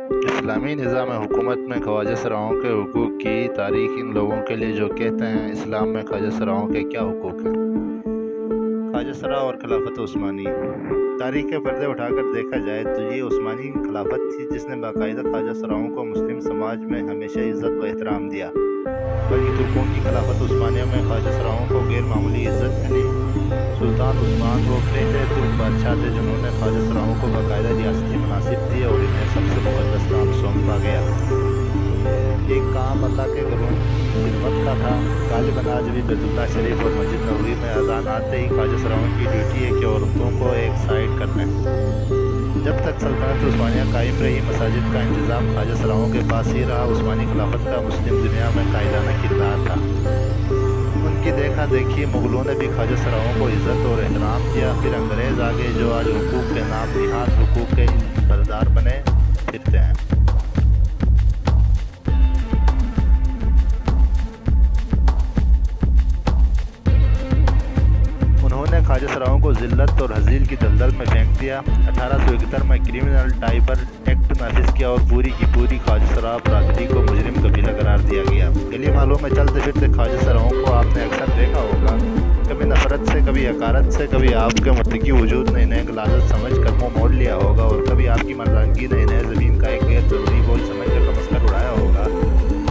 اسلامی نظام حکومت میں خواجہ سراؤں کے حقوق کی تاریخ ان لوگوں کے لیے جو کہتے ہیں اسلام میں خواجہ سراؤں کے کیا حقوق ہیں۔ خواجہ سرا اور خلافت عثمانی۔ تاریخ کے پردے اٹھا کر دیکھا جائے تو یہ عثمانی خلافت تھی جس نے باقاعدہ خواجہ سراؤں کو مسلم سماج میں ہمیشہ عزت و احترام دیا، بلکہ ترکوں کی خلافت عثمانیہ میں خواجہ سراؤں کو غیر معمولی عزت ملی۔ سلطان عثمان وہ پہلے ترک بادشاہ تھے جنہوں نے خواجہ سراؤں کو باقاعدہ ریاستی مناصب دیے اور انہیں سب سے مقدس کام سونپا گیا۔ ایک کام اللہ کے گھروں کی خدمت کا تھا۔ غالباً آج بھی بیت اللہ شریف اور مسجد نبوی میں اذان آتے ہی خواجہ سراؤں کی ڈیوٹی ہے کہ عورتوں کو ایک سائڈ کر دیں۔ جب تک سلطنت عثمانیہ قائم رہی مساجد کا انتظام خواجہ سراؤں کے پاس ہی رہا۔ عثمانی خلافت کا مسلم دنیا میں قائدانہ کردار تھا۔ ان کی دیکھا دیکھی مغلوں نے بھی خواجہ سراؤں کو عزت اور احترام دیا۔ پھر انگریز آگے جو آج حقوق کے نام نہاد حقوق کے بردار بنے پھرتے ہیں۔ انہوں نے خواجہ سراؤں کو ذلت اور ہزیل کی دلدل میں پھینک دیا۔ 1871 میں کرمنل ٹائبر ایکٹ نافذ کیا اور پوری کی پوری خواجہ سرا برادری کو مجرم قبیلہ قرار دیا گیا۔ گلی محلوں میں چلتے پھرتے خواجہ سراؤں کو آپ نے اکثر دیکھا ہوگا، کبھی نفرت سے، کبھی حقارت سے، کبھی آپ کے متقی وجود نے انہیں غلاظت سمجھ کر منہ موڑ لیا ہوگا اور کبھی آپ کی مردانگی نے انہیں زمین کا ایک غیر ضروری بوجھ سمجھ کر لمس کر اڑایا ہوگا۔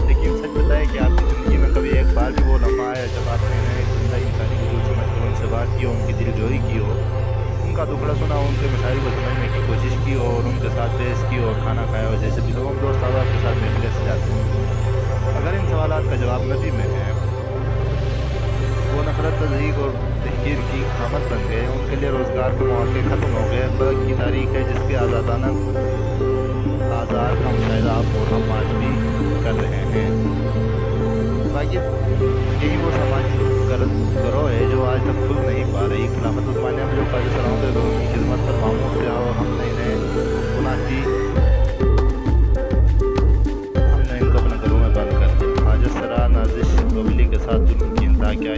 لیکن سچ بتائے کہ آپ کی زندگی میں کبھی ایک بار بھی وہ لمحہ آیا جب آپ نے انہیں ایک زندہ انسانی وجود سمجھ کر ان سے بات کی ہو، ان کی دل جوئی کی ہو، ان کا دکھڑا سنا ہو، ان کے مسائل کو سمجھنے کی کوشش کی ہو اور ان کے ساتھ بحث کی ہو اور کھانا کھایا ہو، جیسے دلوں دوست احباب کے ساتھ محفلیں سجاتے ہیں؟ اگر ان سوالات کا جواب نفی میں ہے، وہ نفرت، تضحیک اور تحقیر کی خامت بن گئے، ان کے لیے روزگار کے مواقع ختم ہو گئے۔ بلد کی تاریخ ہے جس کے آزادانہ آزار کا مشاہدہ آپ اور ہم آج بھی کر رہے ہیں۔ باقی یہی وہ سماجی گروہ ہے جو آج تک کھل نہیں پا رہی۔ خلافت عثمانیہ میں جو خواجہ سراؤں کے گھروں کی خدمت پر معمور تھے اور ہم نے ان کو اپنے گھروں میں بند کر دیا۔ خواجہ سرا نازش ببلی کے ساتھ ظلم کی انتہا کیا